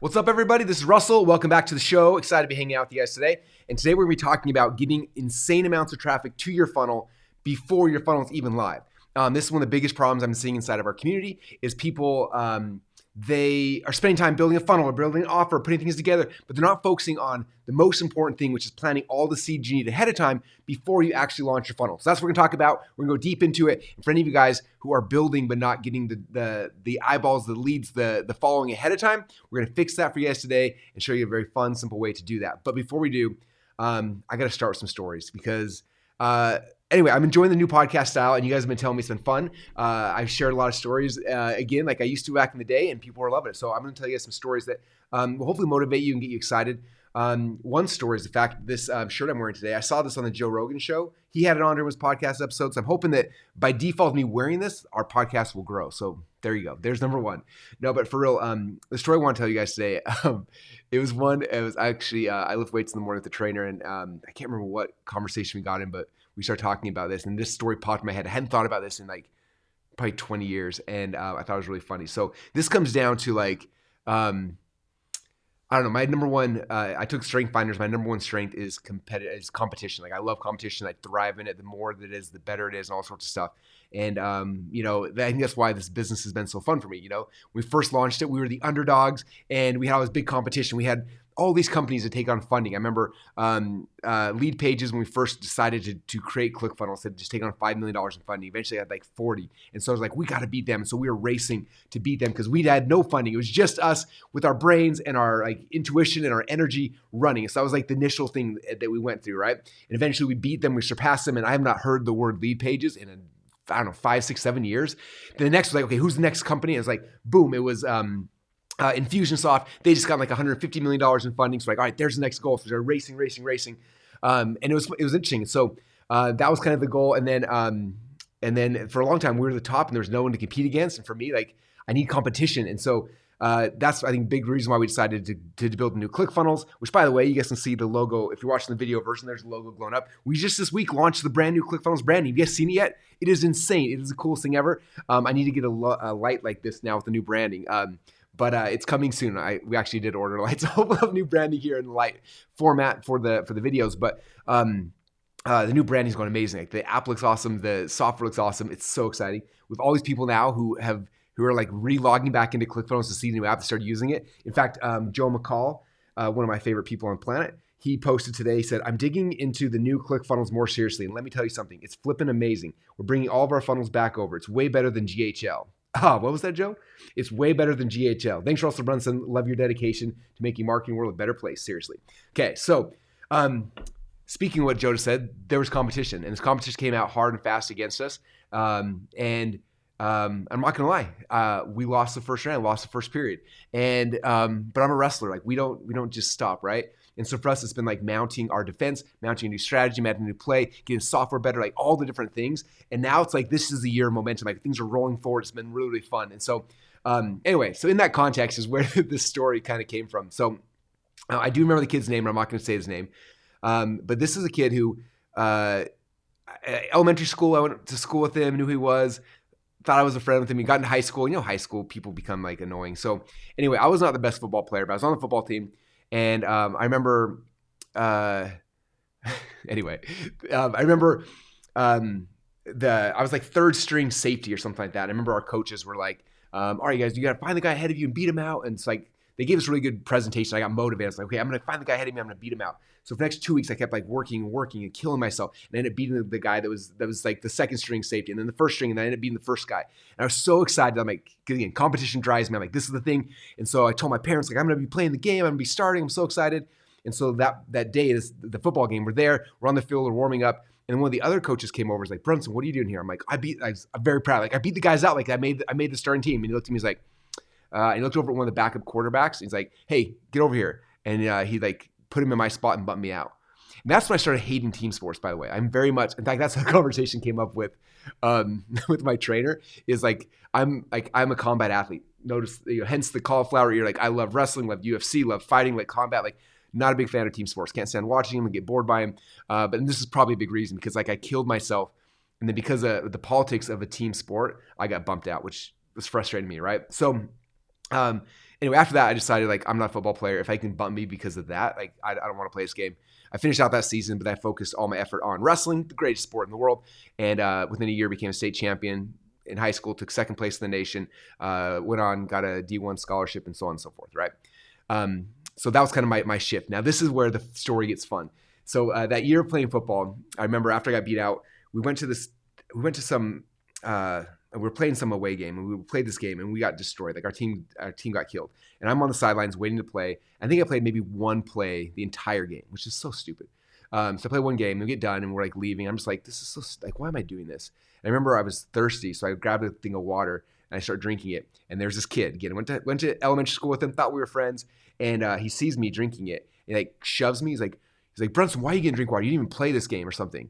What's up, everybody? This is Russell. Welcome back to the show. Excited to be hanging out with you guys today. And today we're going to be talking about getting insane amounts of traffic to your funnel before your funnel is even live. This is one of the biggest problems I'm seeing inside of our community is people, they are spending time building a funnel or building an offer, putting things together, but they're not focusing on the most important thing, which is planting all the seeds you need ahead of time before you actually launch your funnel. So that's what we're gonna talk about. We're gonna go deep into it. And for any of you guys who are building but not getting the eyeballs, the leads, the following ahead of time, we're gonna fix that for you guys today and show you a very fun, simple way to do that. But before we do, I gotta start with some stories because anyway, I'm enjoying the new podcast style, and you guys have been telling me it's been fun. I've shared a lot of stories, again, like I used to back in the day, and people are loving it. So I'm going to tell you guys some stories that will hopefully motivate you and get you excited. One story is the fact this shirt I'm wearing today, I saw this on the Joe Rogan show. He had it on during his podcast episode, so I'm hoping that by default, me wearing this, our podcast will grow. So there you go. There's number one. No, but for real, the story I want to tell you guys today, it was actually, I lift weights in the morning with the trainer, and I can't remember what conversation we got in, but we started talking about this, and this story popped in my head. I hadn't thought about this in like probably 20 years, and I thought it was really funny. So this comes down to like, I don't know. My number one, I took Strength Finders. My number one strength is competition. Like I love competition. I thrive in it. The more that it is, the better it is, and all sorts of stuff. And I think that's why this business has been so fun for me. When we first launched it, we were the underdogs, and we had all this big competition. We had all these companies to take on funding. I remember Lead Pages, when we first decided to create ClickFunnels, said just take on $5 million in funding. Eventually I had like 40. And so I was like, we got to beat them. And so we were racing to beat them because we had no funding. It was just us with our brains and our like intuition and our energy running. So that was like the initial thing that we went through, right? And eventually we beat them, we surpassed them. And I have not heard the word Lead Pages in I don't know, 5, 6, 7 years. Then the next was like, okay, who's the next company? And it's like, boom, it was Infusionsoft. They just got like $150 million in funding. So like, all right, there's the next goal. So they're racing. And it was interesting. So that was kind of the goal. And then for a long time, we were the top and there was no one to compete against. And for me, like I need competition. And so that's, I think, big reason why we decided to build new ClickFunnels, which by the way, you guys can see the logo. If you're watching the video version, there's a logo glowing up. We just this week launched the brand new ClickFunnels branding. Have you guys seen it yet? It is insane. It is the coolest thing ever. I need to get a light like this now with the new branding. But it's coming soon. We actually did order lights. So we'll have new branding here in the light format for the videos. But the new branding is going amazing. Like the app looks awesome. The software looks awesome. It's so exciting. With all these people now who are like re-logging back into ClickFunnels to see the new app to start using it. In fact, Joe McCall, one of my favorite people on the planet, he posted today, he said, I'm digging into the new ClickFunnels more seriously. And let me tell you something. It's flipping amazing. We're bringing all of our funnels back over. It's way better than GHL. What was that, Joe? It's way better than GHL. Thanks, Russell Brunson. Love your dedication to making marketing world a better place. Seriously. Okay, so speaking of what Joe just said, there was competition, and this competition came out hard and fast against us. I'm not gonna lie, we lost the first round, lost the first period, and but I'm a wrestler. Like we don't just stop, right? And so for us, it's been like mounting our defense, mounting a new strategy, mounting a new play, getting software better, like all the different things. And now it's like, this is the year of momentum. Like things are rolling forward. It's been really, really fun. And so anyway, so in that context is where this story kind of came from. So I do remember the kid's name, and I'm not going to say his name. But this is a kid who, elementary school, I went to school with him, knew who he was, thought I was a friend with him. He got into high school. High school people become like annoying. So anyway, I was not the best football player, but I was on the football team. And I remember, I was like third string safety or something like that. I remember our coaches were like, all right, guys, you got to find the guy ahead of you and beat him out. And it's like, they gave us a really good presentation. I got motivated. I was like, okay, I'm going to find the guy ahead of me. I'm going to beat him out. So for the next 2 weeks, I kept like working and killing myself. And I ended up beating the guy that was like the second string safety, and then the first string, and then I ended up beating the first guy. And I was so excited. I'm like, because again, competition drives me. I'm like, this is the thing. And so I told my parents, like, I'm going to be playing the game. I'm going to be starting. I'm so excited. And so that day is the football game. We're there. We're on the field. We're warming up. And one of the other coaches came over. He's like, Brunson, what are you doing here? I'm like, I'm very proud. Like I beat the guys out. Like I made the starting team. And he looked at me. He's like, he looked over at one of the backup quarterbacks. He's like, hey, get over here. And he like put him in my spot and bumped me out. And that's when I started hating team sports, by the way. I'm very much, in fact, that's how the conversation came up with my trainer, is like, I'm a combat athlete. Notice, hence the cauliflower ear. Like I love wrestling, love UFC, love fighting, like combat, like not a big fan of team sports. Can't stand watching them and get bored by them. But this is probably a big reason, because like I killed myself. And then because of the politics of a team sport, I got bumped out, which was frustrating me, right? So Anyway, after that, I decided like I'm not a football player. If I can bump me because of that, like I don't want to play this game. I finished out that season, but I focused all my effort on wrestling, the greatest sport in the world, and within a year became a state champion in high school, took second place in the nation, went on, got a D1 scholarship, and so on and so forth, right? So that was kind of my shift. Now, this is where the story gets fun. So that year of playing football, I remember after I got beat out, we went to some, we were playing some away game, and we played this game, and we got destroyed. Like our team got killed, and I'm on the sidelines waiting to play. I think I played maybe one play the entire game, which is so stupid. So I play one game, and we get done, and we're like leaving. I'm just like, this is so like, why am I doing this? And I remember I was thirsty, so I grabbed a thing of water and I started drinking it. And there's this kid. Again, I went to elementary school with him, thought we were friends, and he sees me drinking it, and like shoves me. He's like, Brunson, why are you getting drink water? You didn't even play this game or something.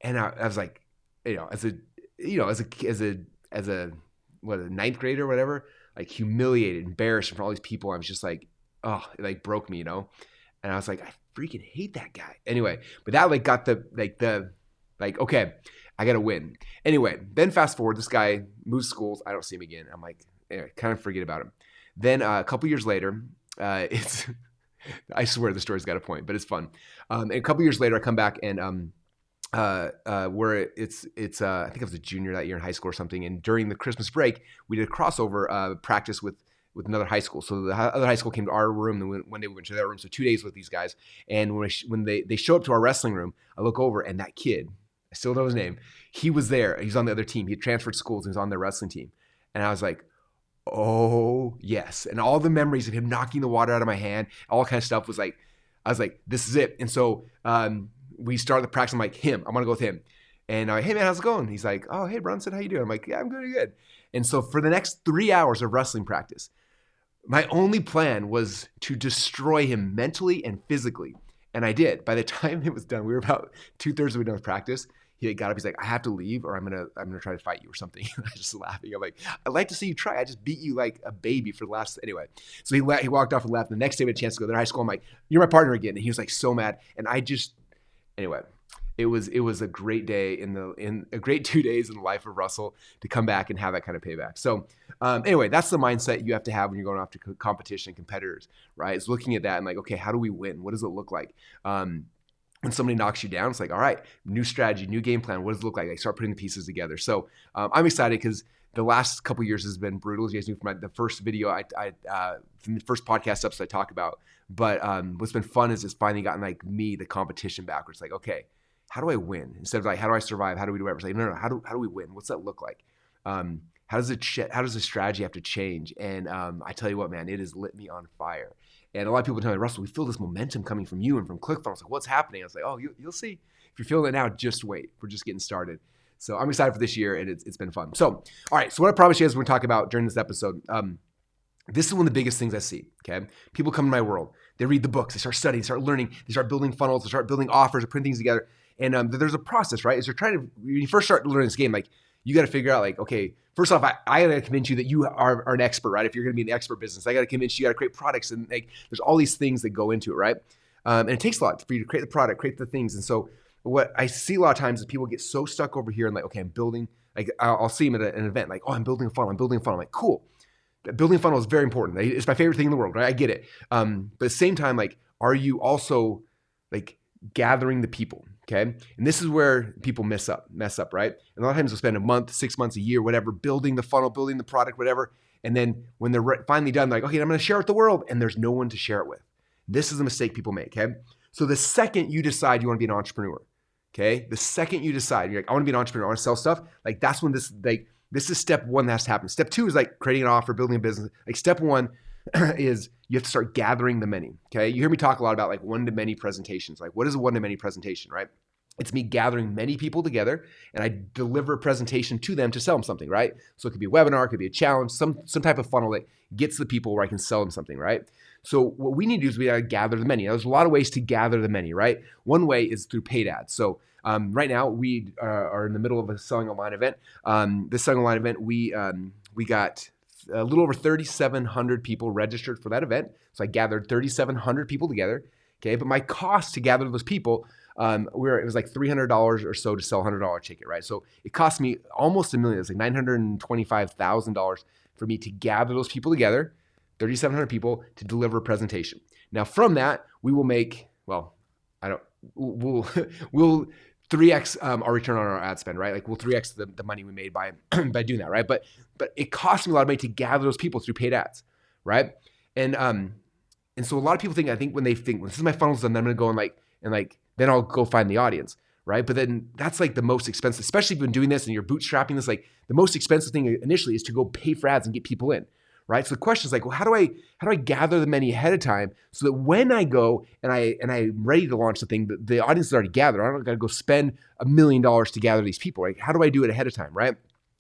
And I was like, as a ninth grader or whatever, like humiliated, embarrassed in front of all these people. I was just like, oh, it like broke me, And I was like, I freaking hate that guy. Anyway, but that like got okay, I got to win. Anyway, then fast forward, this guy moves schools. I don't see him again. I'm like, anyway, kind of forget about him. Then a couple years later, I swear the story's got a point, but it's fun. And a couple years later, I come back and where it's I think I was a junior that year in high school or something. And during the Christmas break, we did a crossover practice with another high school. So the other high school came to our room, and one day we went to their room. So 2 days with these guys. And when they show up to our wrestling room, I look over, and that kid, I still know his name, he was there. He's on the other team. He had transferred schools. He was on their wrestling team. And I was like, oh, yes. And all the memories of him knocking the water out of my hand, all kind of stuff was like, I was like, this is it. And so we started the practice. I'm like, I'm going to go with him. And I'm like, hey, man, how's it going? He's like, oh, hey, Brunson, how you doing? I'm like, yeah, I'm doing good. And so for the next 3 hours of wrestling practice, my only plan was to destroy him mentally and physically. And I did. By the time it was done, we were about 2/3 of the way done with practice. He got up. He's like, I have to leave, or I'm gonna try to fight you or something. I was just laughing. I'm like, I'd like to see you try. I just beat you like a baby for the last anyway. So he walked off and left. And the next day we had a chance to go to high school. I'm like, you're my partner again. And he was like so mad. And I just anyway. It was a great day in a great 2 days in the life of Russell to come back and have that kind of payback. So anyway, that's the mindset you have to have when you're going after competition and competitors, right? It's looking at that and like, okay, how do we win? What does it look like? When somebody knocks you down, it's like, all right, new strategy, new game plan. What does it look like? I start putting the pieces together. So I'm excited because the last couple of years has been brutal. As you guys knew from the first video, from the first podcast episode I talk about. But what's been fun is it's finally gotten like me, the competition back. Where it's like, okay, how do I win? Instead of like, how do I survive? How do we do whatever? It's like, no, how do we win? What's that look like? How does the strategy have to change? And I tell you what, man, it has lit me on fire. And a lot of people tell me, Russell, we feel this momentum coming from you and from ClickFunnels. Like, what's happening? I was like, oh, you'll see. If you're feeling it now, just wait. We're just getting started. So I'm excited for this year, and it's been fun. So, all right. So what I promised you guys we're going to talk about during this episode, this is one of the biggest things I see, okay? People come to my world. They read the books. They start studying. They start learning. They start building funnels. They start building offers or putting things together. And there's a process, right? As you're when you first start learning this game, like you got to figure out like, okay, first off, I got to convince you that you are an expert, right? If you're going to be in the expert business, I got to convince you got to create products and like, there's all these things that go into it, right? And it takes a lot for you to create the product, create the things. And so what I see a lot of times is people get so stuck over here and like, okay, I'm building, like I'll see them at an event, like, oh, I'm building a funnel. I'm like, cool. Building a funnel is very important. It's my favorite thing in the world, right? I get it. But at the same time, like, are you also like gathering the people? Okay. And this is where people mess up, right? And a lot of times they'll spend a month, 6 months, a year, whatever, building the funnel, building the product, whatever. And then when they're finally done, they're like, okay, I'm going to share it with the world. And there's no one to share it with. This is a mistake people make. Okay. So the second you decide you want to be an entrepreneur, okay, the second you decide you're like, I want to be an entrepreneur, I want to sell stuff. Like that's when this is step one that has to happen. Step two is like creating an offer, building a business. Like step one is you have to start gathering the many. Okay. You hear me talk a lot about like one-to-many presentations. Like what is a one-to-many presentation, right? It's me gathering many people together and I deliver a presentation to them to sell them something, right? So it could be a webinar, it could be a challenge, some type of funnel that gets the people where I can sell them something, right? So what we need to do is we gotta gather the many. Now, there's a lot of ways to gather the many, right? One way is through paid ads. So right now we are in the middle of a selling online event. This selling online event, we got a little over 3,700 people registered for that event. So I gathered 3,700 people together. Okay, but my cost to gather those people, it was like $300 or so to sell a $100 ticket, right? So it cost me almost $1 million. It's like $925,000 for me to gather those people together, 3,700 people to deliver a presentation. Now from that, we will make, well, we'll 3x our return on our ad spend, right? Like we'll 3x the money we made by by doing that, right? But it costs me a lot of money to gather those people through paid ads, right? And so a lot of people think, I think when they think, well, this is my funnels done, then I'm gonna go and then I'll go find the audience, right? But then that's like the most expensive, especially if you've been doing this and you're bootstrapping this, like the most expensive thing initially is to go pay for ads and get people in, right? So the question is like, well, how do I gather the money ahead of time so that when I go and I'm ready to launch the thing, the audience is already gathered. I don't got to go spend $1 million to gather these people, right? How do I do it ahead of time, right?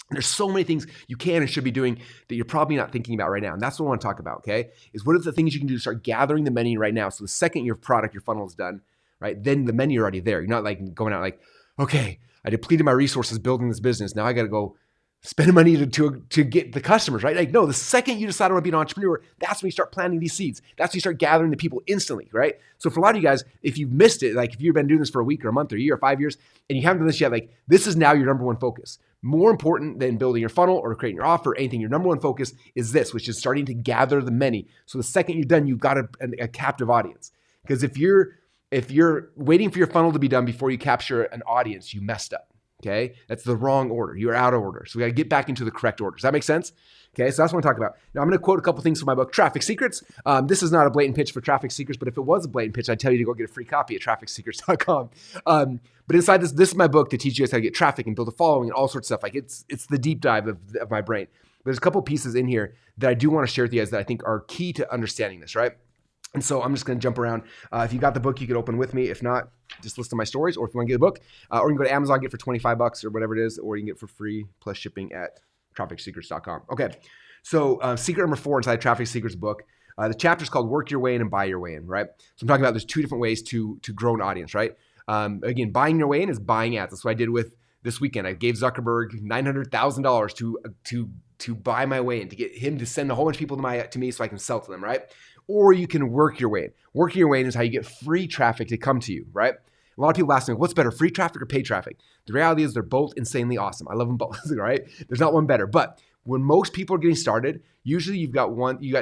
There's so many things you can and should be doing that you're probably not thinking about right now. And that's what I want to talk about, okay? Is what are the things you can do to start gathering the money right now? So the second your funnel is done, right, then the money are already there. You're not like going out like, okay, I depleted my resources building this business. Now I got to go spend money to get the customers, right? Like, no, the second you decide I want to be an entrepreneur, that's when you start planting these seeds. That's when you start gathering the people instantly, right? So for a lot of you guys, if you've missed it, like if you've been doing this for a week or a month or a year or 5 years, and you haven't done this yet, like this is now your number one focus. More important than building your funnel or creating your offer or anything, your number one focus is this, which is starting to gather the many. So the second you're done, you've got a captive audience. Because if you're waiting for your funnel to be done before you capture an audience, you messed up. Okay, that's the wrong order. You're out of order. So we got to get back into the correct order. Does that make sense? Okay, so that's what I'm talking about. Now I'm going to quote a couple things from my book, Traffic Secrets. This is not a blatant pitch for Traffic Secrets, but if it was a blatant pitch, I'd tell you to go get a free copy at trafficsecrets.com. But inside this is my book to teach you guys how to get traffic and build a following and all sorts of stuff. Like it's the deep dive of my brain. There's a couple pieces in here that I do want to share with you guys that I think are key to understanding this, right? And so I'm just going to jump around. If you got the book, you can open with me. If not, just listen to my stories. Or if you want to get the book, or you can go to Amazon, get it for $25 or whatever it is, or you can get it for free plus shipping at trafficsecrets.com. Okay, so secret number 4 inside Traffic Secrets book. The chapter is called Work Your Way In and Buy Your Way In, right? So I'm talking about there's 2 different ways to grow an audience, right? Again, buying your way in is buying ads. That's what I did with this weekend. I gave Zuckerberg $900,000 to buy my way in, to get him to send a whole bunch of people to me so I can sell to them, right? Or you can work your way in. Working your way in is how you get free traffic to come to you, right? A lot of people ask me, what's better, free traffic or paid traffic? The reality is they're both insanely awesome. I love them both, right? There's not one better. But when most people are getting started, usually you got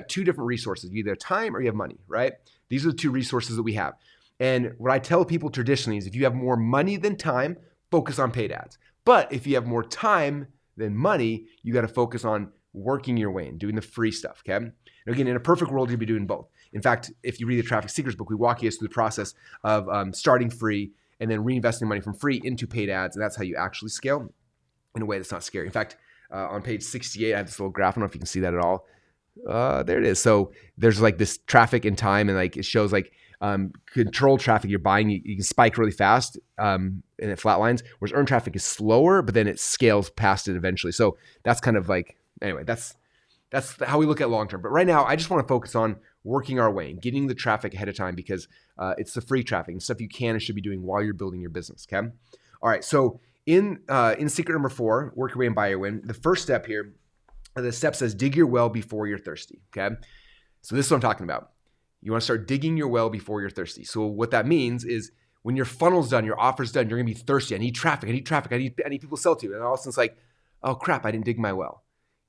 2 different resources. You either have time or you have money, right? These are the 2 resources that we have. And what I tell people traditionally is if you have more money than time, focus on paid ads. But if you have more time than money, you got to focus on working your way in, doing the free stuff, okay? Now again, in a perfect world, you'd be doing both. In fact, if you read the Traffic Secrets book, we walk you through the process of starting free and then reinvesting money from free into paid ads, and that's how you actually scale in a way that's not scary. In fact, on page 68, I have this little graph. I don't know if you can see that at all. There it is. So there's like this traffic and time, and like it shows like controlled traffic you're buying, you can spike really fast and it flatlines, whereas earned traffic is slower, but then it scales past it eventually. So that's kind of like, anyway, that's how we look at long term. But right now, I just want to focus on working our way and getting the traffic ahead of time because it's the free traffic and stuff you can and should be doing while you're building your business, okay? All right, so in secret number 4, work your way and buy your win, the first step here, the step says dig your well before you're thirsty, okay? So this is what I'm talking about. You want to start digging your well before you're thirsty. So what that means is when your funnel's done, your offer's done, you're going to be thirsty. I need traffic, I need people to sell to. And all of a sudden it's like, oh crap, I didn't dig my well.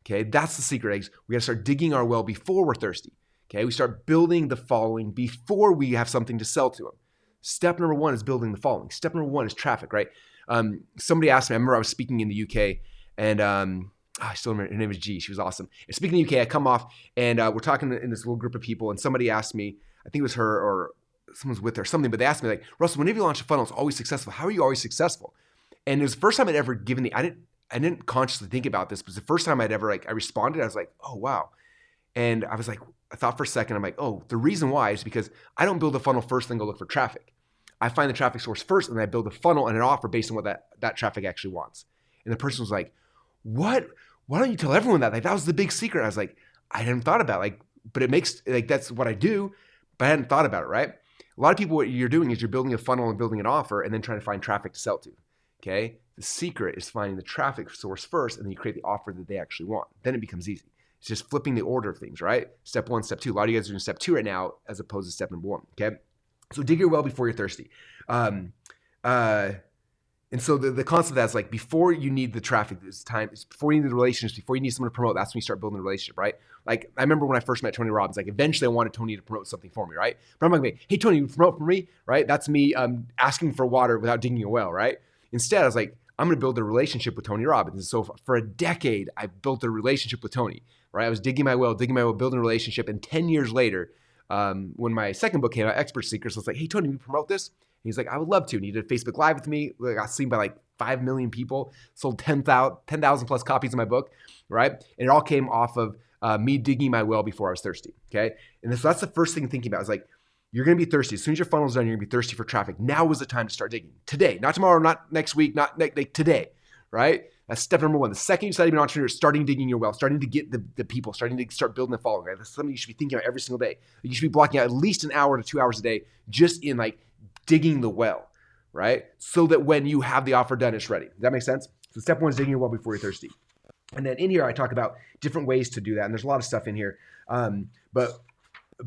Okay, that's the secret, eggs. We got to start digging our well before we're thirsty. Okay, we start building the following before we have something to sell to them. Step number 1 is building the following. Step number 1 is traffic, right? Somebody asked me, I remember I was speaking in the UK and I still remember, her name was G. She was awesome. And speaking in the UK, I come off and we're talking in this little group of people and somebody asked me, I think it was her or someone's with her or something, but they asked me like, Russell, whenever you launch a funnel, it's always successful. How are you always successful? And it was the first time I'd ever given I didn't consciously think about this, but it's the first time I'd ever I responded. I was like, oh, wow. And I was like, I thought for a second, I'm like, oh, the reason why is because I don't build a funnel first, then go look for traffic. I find the traffic source first, and then I build a funnel and an offer based on what that traffic actually wants. And the person was like, what? Why don't you tell everyone that? Like, that was the big secret. I was like, I hadn't thought about it. But it makes, that's what I do, but I hadn't thought about it, right? A lot of people, what you're doing is you're building a funnel and building an offer and then trying to find traffic to sell to, okay? The secret is finding the traffic source first, and then you create the offer that they actually want. Then it becomes easy. It's just flipping the order of things, right? Step 1, step 2. A lot of you guys are doing step 2 right now as opposed to step number 1, okay? So dig your well before you're thirsty. And so the concept of that is like, before you need the traffic, this time, before you need the relationships, before you need someone to promote, that's when you start building a relationship, right? Like, I remember when I first met Tony Robbins, like, eventually I wanted Tony to promote something for me, right? But I'm not like, hey, Tony, you promote for me, right? That's me asking for water without digging a well, right? Instead, I was like, I'm going to build a relationship with Tony Robbins. And so for a decade, I built a relationship with Tony, right? I was digging my well, building a relationship. And 10 years later, when my second book came out, Expert Secrets, I was like, hey, Tony, will you promote this? And he's like, I would love to. And he did Facebook Live with me. I got seen by like 5 million people, sold 10,000 plus copies of my book, right? And it all came off of me digging my well before I was thirsty, okay? And so that's the first thing thinking about is like, you're going to be thirsty. As soon as your funnel's done, you're going to be thirsty for traffic. Now is the time to start digging. Today, not tomorrow, not next week, not like today, right? That's step number one. The second you decide to be an entrepreneur, starting digging your well, starting to get the people, starting to start building the following, right? That's something you should be thinking about every single day. You should be blocking out at least an hour to 2 hours a day just in like digging the well, right? So that when you have the offer done, it's ready. Does that make sense? So step one is digging your well before you're thirsty. And then in here, I talk about different ways to do that. And there's a lot of stuff in here. But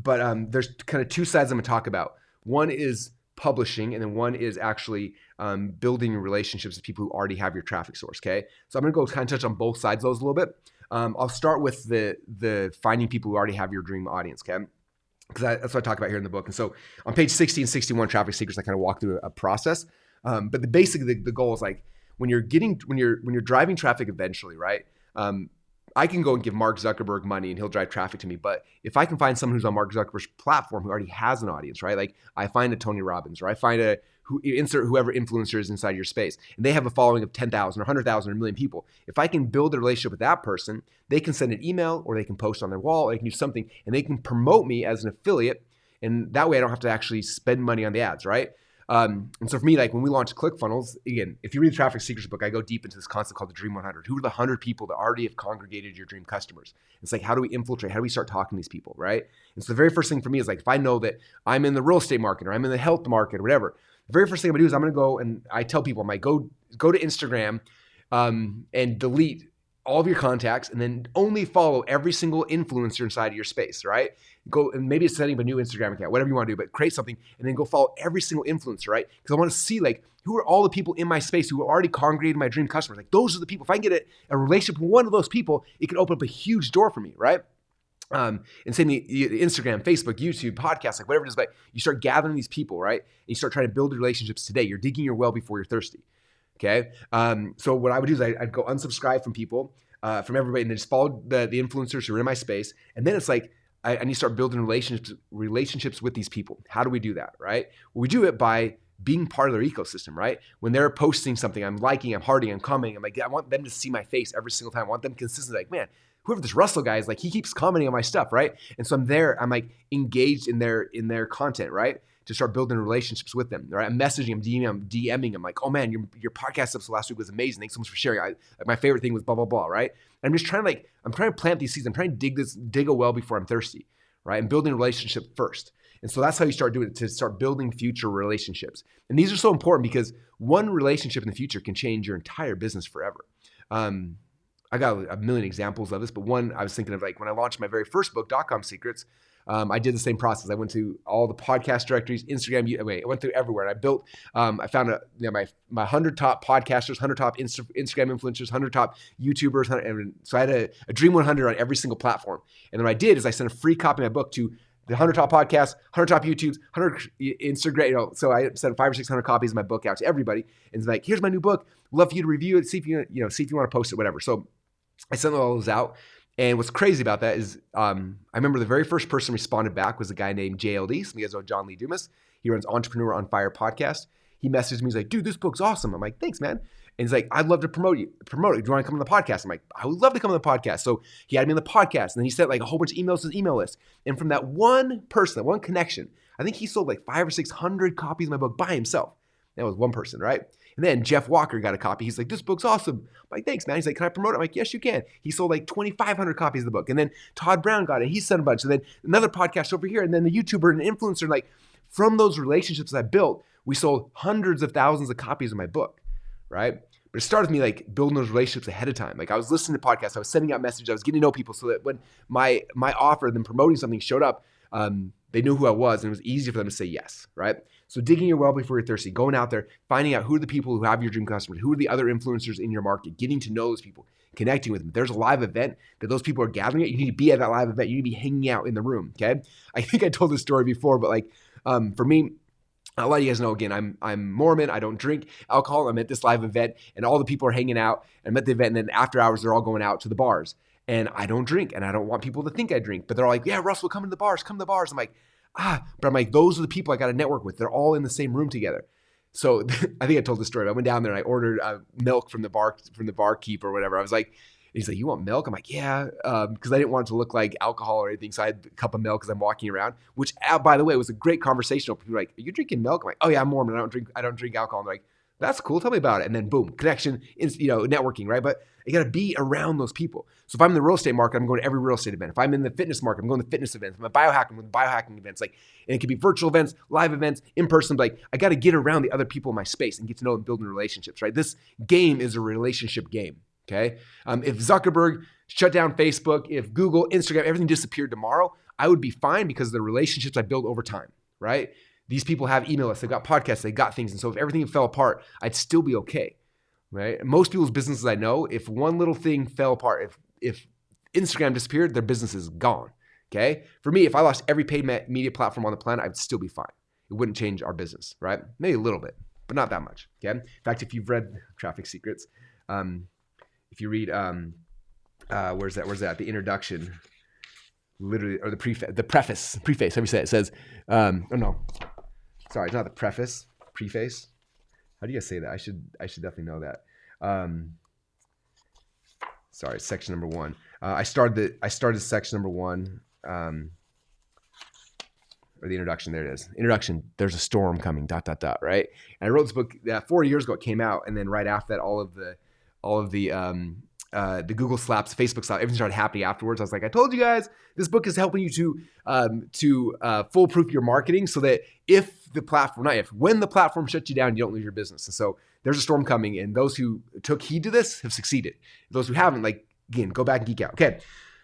there's kind of two sides I'm going to talk about. One is publishing, and then one is actually building relationships with people who already have your traffic source, okay? So I'm going to go kind of touch on both sides of those a little bit. I'll start with the finding people who already have your dream audience, okay? Because that's what I talk about here in the book. And so on page 60 and 61, Traffic Secrets, I kind of walk through a process. But basically the goal is like, when you're driving traffic eventually, right? I can go and give Mark Zuckerberg money and he'll drive traffic to me. But if I can find someone who's on Mark Zuckerberg's platform who already has an audience, right? Like I find a Tony Robbins, or I find insert whoever influencer is inside your space, and they have a following of 10,000 or 100,000 or 1 million people. If I can build a relationship with that person, they can send an email, or they can post on their wall, or they can do something, and they can promote me as an affiliate. And that way I don't have to actually spend money on the ads, right? And so for me, like when we launched ClickFunnels, again, if you read the Traffic Secrets book, I go deep into this concept called the Dream 100. Who are the 100 people that already have congregated your dream customers? It's like, how do we infiltrate? How do we start talking to these people, right? And so the very first thing for me is like, if I know that I'm in the real estate market, or I'm in the health market, or whatever, the very first thing I'm gonna do is I'm gonna go and I tell people, I'm like, go to Instagram and delete all of your contacts, and then only follow every single influencer inside of your space, right? Go, and maybe it's setting up a new Instagram account, whatever you want to do, but create something and then go follow every single influencer, right? Because I want to see like, who are all the people in my space who are already congregated my dream customers? Like those are the people. If I can get a relationship with one of those people, it can open up a huge door for me, right? And same the Instagram, Facebook, YouTube, podcasts, like whatever it is, but you start gathering these people, right? And you start trying to build relationships today. You're digging your well before you're thirsty. Okay. So what I would do is I'd go unsubscribe from people, from everybody, and then just follow the influencers who are in my space. And then it's like, I need to start building relationships with these people. How do we do that, right? Well, we do it by being part of their ecosystem, right? When they're posting something, I'm liking, I'm hearting, I'm commenting. I'm like, I want them to see my face every single time. I want them consistently like, man, whoever this Russell guy is, like, he keeps commenting on my stuff, right? And so I'm there, I'm like engaged in their content, right? To start building relationships with them, right? I'm messaging them, DMing them, like, oh man, your podcast episode last week was amazing. Thanks so much for sharing. Like my favorite thing was blah, blah, blah, right? And I'm just trying to I'm trying to plant these seeds. I'm trying to dig a well before I'm thirsty, right? And building a relationship first. And so that's how you start doing it, to start building future relationships. And these are so important because one relationship in the future can change your entire business forever. I got a million examples of this, but one I was thinking of, like when I launched my very first book, .com Secrets, I did the same process. I went to all the podcast directories, Instagram, I went through everywhere, and I built, I found my 100 top podcasters, 100 top Instagram influencers, 100 top YouTubers. And so I had a Dream 100 on every single platform. And then what I did is I sent a free copy of my book to the 100 top podcasts, 100 top YouTubes, 100 Instagram, so I sent 500 or 600 copies of my book out to everybody. And it's like, here's my new book. Love for you to review it, see if you want to post it, whatever. So I sent all those out. And what's crazy about that is I remember the very first person responded back was a guy named JLD. Some of you guys know John Lee Dumas. He runs Entrepreneur on Fire podcast. He messaged me. He's like, dude, this book's awesome. I'm like, thanks, man. And he's like, I'd love to promote it. Do you want to come on the podcast? I'm like, I would love to come on the podcast. So he had me on the podcast. And then he sent like a whole bunch of emails to his email list. And from that one person, that one connection, I think he sold like 500 or 600 copies of my book by himself. That was one person, right? And then Jeff Walker got a copy. He's like, this book's awesome. I'm like, thanks, man. He's like, can I promote it? I'm like, yes, you can. He sold like 2,500 copies of the book. And then Todd Brown got it. He sent a bunch. And then another podcast over here. And then the YouTuber and influencer. Like from those relationships I built, we sold hundreds of thousands of copies of my book, right? But it started with me like building those relationships ahead of time. Like I was listening to podcasts. I was sending out messages. I was getting to know people so that when my offer, them promoting something showed up, They knew who I was, and it was easy for them to say yes, right? So digging your well before you're thirsty, going out there, finding out who are the people who have your dream customers, who are the other influencers in your market, getting to know those people, connecting with them. If there's a live event that those people are gathering at, you need to be at that live event. You need to be hanging out in the room, okay? I think I told this story before, but like for me, a lot of you guys know, again, I'm Mormon. I don't drink alcohol. I'm at this live event, and all the people are hanging out. I'm at the event, and then after hours, they're all going out to the bars. And I don't drink, and I don't want people to think I drink. But they're all like, yeah, Russell, come to the bars, come to the bars. I'm like, but I'm like, those are the people I got to network with. They're all in the same room together. So I think I told the story. I went down there and I ordered milk from the barkeep or whatever. I was like, he's like, you want milk? I'm like, yeah, because I didn't want it to look like alcohol or anything. So I had a cup of milk because I'm walking around, which, by the way, was a great conversation. People were like, are you drinking milk? I'm like, oh yeah, I'm Mormon. I don't drink alcohol. And they're like, that's cool. Tell me about it. And then boom, connection, networking, right? But you got to be around those people. So if I'm in the real estate market, I'm going to every real estate event. If I'm in the fitness market, I'm going to fitness events. If I'm a biohacker, I'm going to biohacking events. Like, and it could be virtual events, live events, in person. Like, I got to get around the other people in my space and get to know them, building relationships, right? This game is a relationship game. Okay. If Zuckerberg shut down Facebook, if Google, Instagram, everything disappeared tomorrow, I would be fine because of the relationships I built over time, right? These people have email lists, they've got podcasts, they got things. And so if everything fell apart, I'd still be okay, right? Most people's businesses I know, if one little thing fell apart, if Instagram disappeared, their business is gone, okay? For me, if I lost every paid media platform on the planet, I'd still be fine. It wouldn't change our business, right? Maybe a little bit, but not that much, okay? In fact, if you've read Traffic Secrets, if you read, where's that? The introduction, literally, or the preface, how do you say it? It says, oh no, sorry, it's not the preface, preface. How do you guys say that? I should definitely know that. Sorry, section number 1. I started section number 1, or the introduction. There it is. Introduction. There's a storm coming. ... Right. And I wrote this book 4 years ago. It came out, and then right after that, all of the Google slaps, Facebook slaps, everything started happening afterwards. I was like, I told you guys, this book is helping you to foolproof your marketing so that when the platform shuts you down, you don't lose your business. And so there's a storm coming, and those who took heed to this have succeeded. Those who haven't, again, go back and geek out. Okay.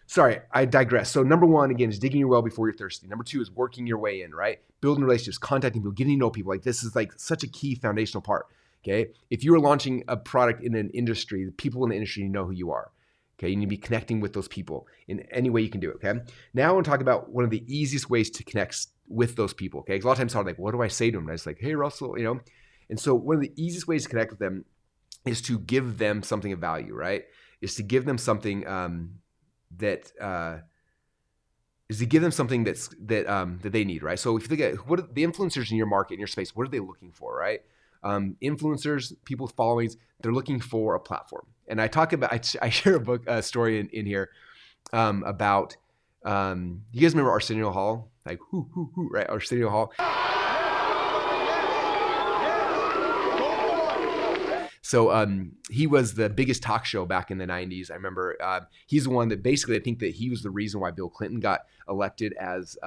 Sorry, I digress. So number 1, again, is digging your well before you're thirsty. Number 2 is working your way in, right? Building relationships, contacting people, getting to know people. This is such a key foundational part. Okay. If you are launching a product in an industry, the people in the industry know who you are. Okay. You need to be connecting with those people in any way you can do it. Okay. Now I want to talk about one of the easiest ways to connect with those people. Okay. Because a lot of times I'm like, what do I say to them? And I was like, hey, Russell, And so one of the easiest ways to connect with them is to give them something of value, right? Is to give them something that they need, right? So if you think at what are the influencers in your market, in your space, what are they looking for, right? Influencers, people with followings, they're looking for a platform. And I share a story in here about, you guys remember Arsenio Hall? Right? Arsenio Hall. So he was the biggest talk show back in the 90s. I remember he's the one that basically, I think that he was the reason why Bill Clinton got elected as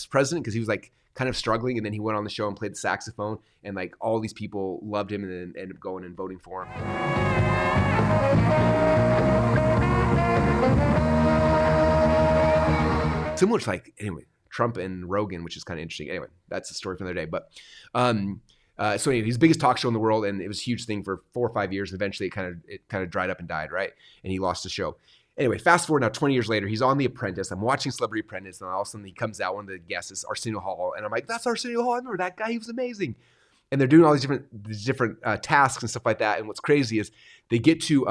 president, because he was kind of struggling, and then he went on the show and played the saxophone, and all these people loved him and then ended up going and voting for him. Similar to anyway, Trump and Rogan, which is kind of interesting. Anyway, that's a story for another day. But so anyway, he's the biggest talk show in the world, and it was a huge thing for 4 or 5 years. And eventually, it kind of dried up and died, right? And he lost the show. Anyway, fast forward now 20 years later, he's on The Apprentice. I'm watching Celebrity Apprentice, and all of a sudden he comes out, one of the guests is Arsenio Hall, and I'm like, that's Arsenio Hall. I remember that guy. He was amazing. And they're doing all these different tasks and stuff like that. And what's crazy is they get to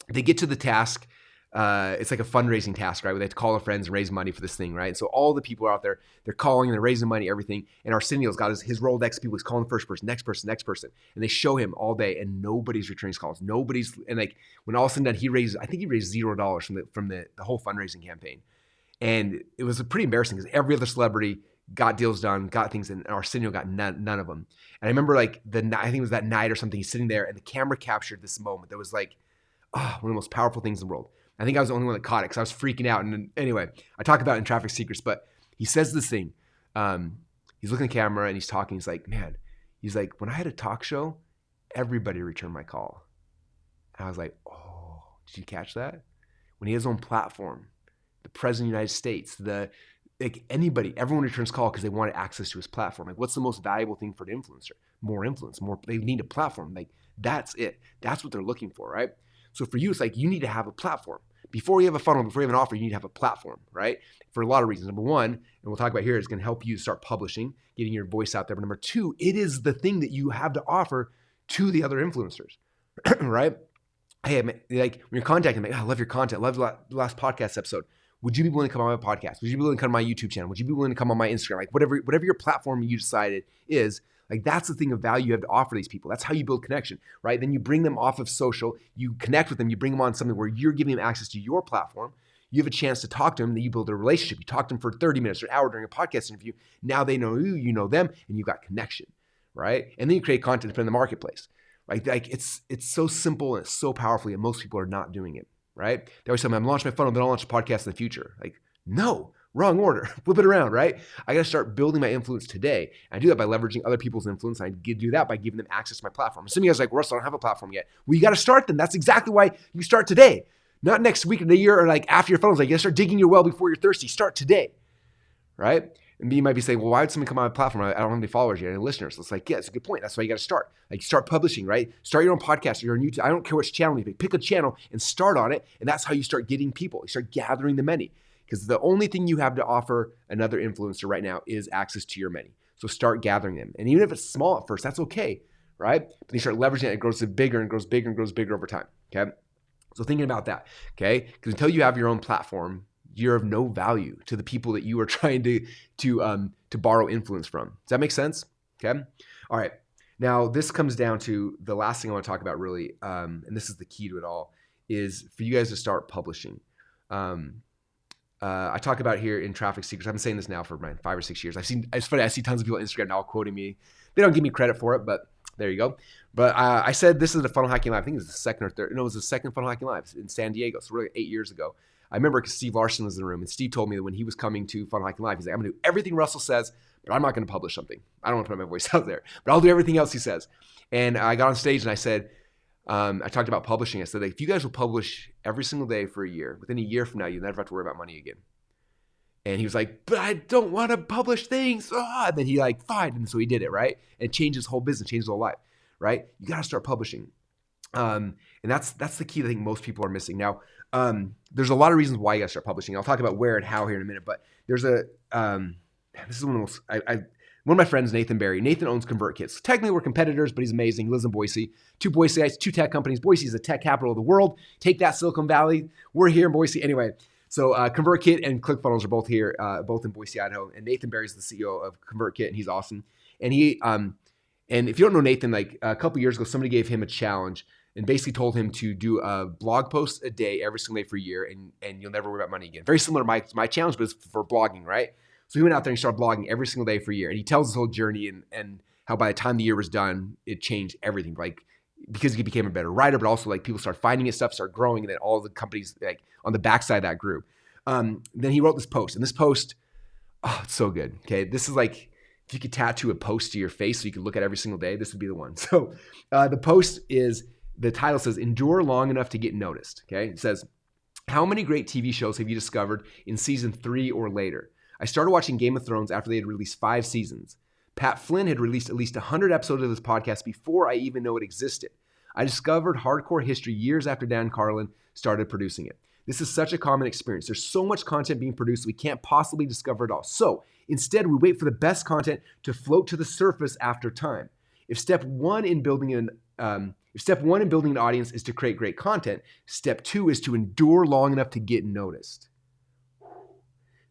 the task. It's like a fundraising task, right? Where they have to call their friends and raise money for this thing, right? And so all the people are out there, they're calling and they're raising money, everything. And Arsenio's got his Rolodex people. He's calling the first person, next person, next person. And they show him all day, and nobody's returning his calls. And when all is said and done, I think he raised $0 from the whole fundraising campaign. And it was pretty embarrassing because every other celebrity got deals done, got things, and Arsenio got none of them. And I remember I think it was that night or something, he's sitting there and the camera captured this moment that was one of the most powerful things in the world. I think I was the only one that caught it because I was freaking out. And anyway, I talk about it in Traffic Secrets, but he says this thing. He's looking at the camera and he's talking. He's like, man, when I had a talk show, everybody returned my call. And I was like, did you catch that? When he has his own platform, the president of the United States, like anybody, everyone returns call because they want access to his platform. Like, what's the most valuable thing for an influencer? More influence, more. They need a platform. Like, that's it. That's what they're looking for, right? So for you, it's like you need to have a platform. Before you have a funnel, before you have an offer, you need to have a platform, right? For a lot of reasons. Number one, and we'll talk about here, is going to help you start publishing, getting your voice out there. But number two, it is the thing that you have to offer to the other influencers, right? Hey, like when you're contacting me, I love your content. I love the last podcast episode. Would you be willing to come on my podcast? Would you be willing to come on my YouTube channel? Would you be willing to come on my Instagram? Like whatever your platform you decided is, like that's the thing of value you have to offer these people. That's how you build connection, right? Then you bring them off of social, you connect with them, you bring them on something where you're giving them access to your platform. You have a chance to talk to them, then you build a relationship. You talk to them for 30 minutes or an hour during a podcast interview. Now they know you know them, and you've got connection, right? And then you create content to put in the marketplace. Right? Like it's so simple and it's so powerful, and most people are not doing it, right? They always tell me, I'm launching my funnel, then I'll launch a podcast in the future. Like, no, wrong order. Flip it around, right? I got to start building my influence today. And I do that by leveraging other people's influence. I do that by giving them access to my platform. Some of you guys are like, Russell, I don't have a platform yet. Well, you got to start then. That's exactly why you start today. Not next week or the year or like after your funnel's like, you got to start digging your well before you're thirsty. Start today, right? And you might be saying, well, why would someone come on my platform? I don't have any followers yet, any listeners. It's like, yeah, it's a good point. That's why you got to start. Like, start publishing, right? Start your own podcast. You're on YouTube. I don't care which channel you pick. Pick a channel and start on it. And that's how you start getting people. You start gathering the many. Because the only thing you have to offer another influencer right now is access to your many. So start gathering them. And even if it's small at first, that's okay, right? But you start leveraging it, it grows bigger and grows bigger and grows bigger over time, okay? So thinking about that, okay? Because until you have your own platform, you're of no value to the people that you are trying to borrow influence from. Does that make sense? Okay. All right. Now this comes down to the last thing I want to talk about really, and this is the key to it all, is for you guys to start publishing. I talk about here in Traffic Secrets. I've been saying this now for 5 or 6 years. It's funny. I see tons of people on Instagram now quoting me. They don't give me credit for it, but there you go. But I said this is the Funnel Hacking Live. I think it was the second or third. No, it was the second Funnel Hacking Live in San Diego. So really 8 years ago. I remember because Steve Larson was in the room, and Steve told me that when he was coming to Funnel Hacking Live, he's like, I'm going to do everything Russell says, but I'm not going to publish something. I don't want to put my voice out there, but I'll do everything else he says. And I got on stage and I said, I talked about publishing. I said, if you guys will publish every single day for a year, within a year from now, you'll never have to worry about money again. And he was like, but I don't want to publish things. And then he like, fine. And so he did it, right? And it changed his whole business, changed his whole life, right? You got to start publishing. And that's the key that I think most people are missing. Now, there's a lot of reasons why you got to start publishing. I'll talk about where and how here in a minute, but there's this is one of the most, one of my friends, Nathan Barry. Nathan owns ConvertKit. Technically, we're competitors, but he's amazing. He lives in Boise. Two Boise guys, two tech companies. Boise is the tech capital of the world. Take that, Silicon Valley. We're here in Boise. Anyway, so ConvertKit and ClickFunnels are both here, both in Boise, Idaho. And Nathan Barry is the CEO of ConvertKit, and he's awesome. And and if you don't know Nathan, like a couple years ago, somebody gave him a challenge and basically told him to do a blog post a day every single day for a year, and you'll never worry about money again. Very similar to my challenge, but it's for blogging, right? So he went out there and started blogging every single day for a year. And he tells his whole journey and how by the time the year was done, it changed everything. Like, because he became a better writer, but also like people start finding his stuff, start growing, and then all the companies like on the backside of that grew. Then he wrote this post, and this post, oh, it's so good. Okay. This is like, if you could tattoo a post to your face so you could look at every single day, this would be the one. So the post is, the title says, endure long enough to get noticed. Okay. It says, how many great TV shows have you discovered in season 3 or later? I started watching Game of Thrones after they had released 5 seasons. Pat Flynn had released at least 100 episodes of this podcast before I even know it existed. I discovered hardcore history years after Dan Carlin started producing it. This is such a common experience. There's so much content being produced, we can't possibly discover it all. So instead, we wait for the best content to float to the surface after time. If step one in building an audience is to create great content, step 2 is to endure long enough to get noticed.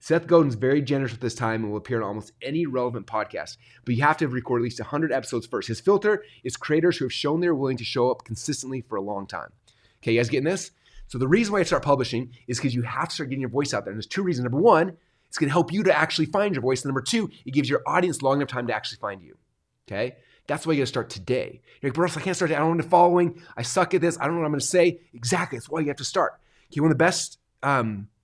Seth Godin's very generous with this time and will appear on almost any relevant podcast, but you have to record at least 100 episodes first. His filter is creators who have shown they're willing to show up consistently for a long time. Okay, you guys getting this? So the reason why I start publishing is because you have to start getting your voice out there. And there's 2 reasons. Number 1, it's going to help you to actually find your voice. And number 2, it gives your audience long enough time to actually find you. Okay? That's why you got to start today. You're like, Bruce, I can't start today. I don't want a following. I suck at this. I don't know what I'm going to say. Exactly. That's why you have to start. Okay, one of the best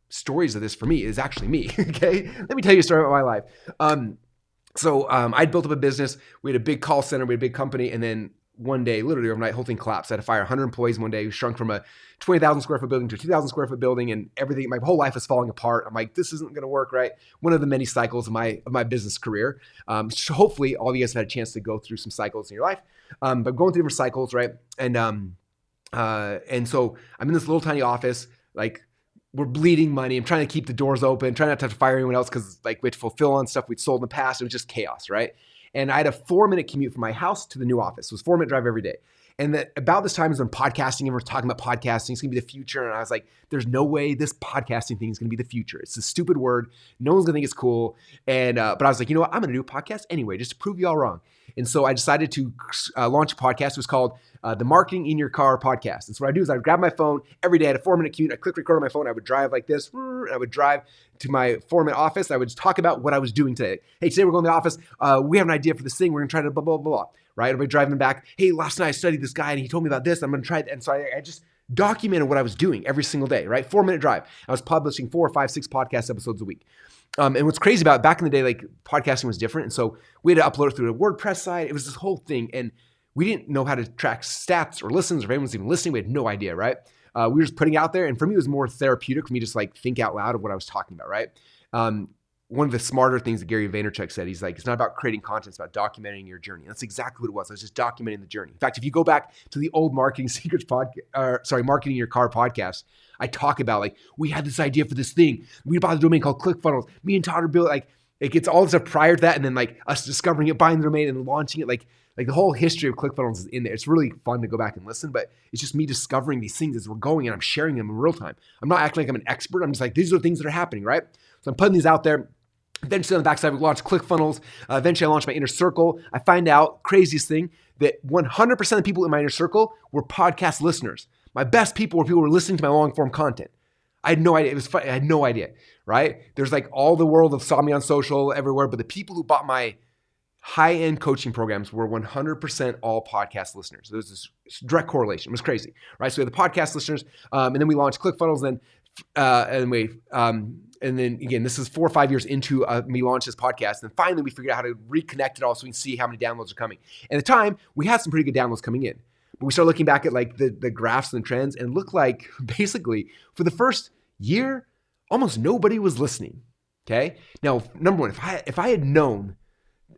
stories of this for me is actually me. Okay? Let me tell you a story about my life. I'd built up a business. We had a big call center. We had a big company. And then one day, literally overnight, whole thing collapsed. I had to fire 100 employees one day. We shrunk from a 20,000 square foot building to a 2,000 square foot building, and everything, my whole life is falling apart. I'm like, this isn't going to work, right? One of the many cycles of my business career. So hopefully all of you guys have had a chance to go through some cycles in your life, but going through different cycles, right? And so I'm in this little tiny office, like we're bleeding money. I'm trying to keep the doors open, trying not to have to fire anyone else because like we had to fulfill on stuff we'd sold in the past. It was just chaos, right? And I had a 4-minute commute from my house to the new office. It was a 4-minute drive every day. And that about this time is when podcasting, everyone's talking about podcasting. It's going to be the future. And I was like, there's no way this podcasting thing is going to be the future. It's a stupid word. No one's going to think it's cool. And but I was like, you know what? I'm going to do a podcast anyway, just to prove you all wrong. And so I decided to launch a podcast. It was called the Marketing in Your Car podcast. And so what I do is I would grab my phone every day. I had a 4-minute commute. I click record on my phone. I would drive like this. I would drive to my 4-minute office. I would just talk about what I was doing today. Hey, today we're going to the office. We have an idea for this thing. We're going to try to blah, blah, blah, blah. Right? I'll be driving back. Hey, last night I studied this guy and he told me about this. I'm going to try it. And so I just documented what I was doing every single day, right? 4-minute drive. I was publishing 4 or 5, 6 podcast episodes a week. And what's crazy about it, back in the day, like podcasting was different. And so we had to upload it through a WordPress site. It was this whole thing. And we didn't know how to track stats or listens or if anyone's even listening. We had no idea, right? We were just putting it out there. And for me, it was more therapeutic for me to just like think out loud of what I was talking about, right? One of the smarter things that Gary Vaynerchuk said, he's like, it's not about creating content, it's about documenting your journey. And that's exactly what it was. I was just documenting the journey. In fact, if you go back to the old Marketing Secrets podcast, Marketing Your Car podcast, I talk about like, we had this idea for this thing. We bought a domain called ClickFunnels. Me and Todd are built like, it gets all this stuff prior to that. And then like us discovering it, buying the domain and launching it. Like the whole history of ClickFunnels is in there. It's really fun to go back and listen, but it's just me discovering these things as we're going and I'm sharing them in real time. I'm not acting like I'm an expert. I'm just like, these are the things that are happening, right? So I'm putting these out there. Eventually on the backside, we launched ClickFunnels. Eventually I launched my inner circle. I find out, craziest thing, that 100% of the people in my inner circle were podcast listeners. My best people were people who were listening to my long form content. I had no idea. It was fun. I had no idea, right? There's like all the world of saw me on social everywhere, but the people who bought my high-end coaching programs were 100% all podcast listeners. There was this direct correlation. It was crazy, right? So we had the podcast listeners, and then we launched ClickFunnels, and then again, this is 4 or 5 years into me launch this podcast. And finally, we figured out how to reconnect it all so we can see how many downloads are coming. And at the time, we had some pretty good downloads coming in. But we started looking back at like the graphs and the trends and it looked like basically for the first year, almost nobody was listening. Okay. Now, number one, if I had known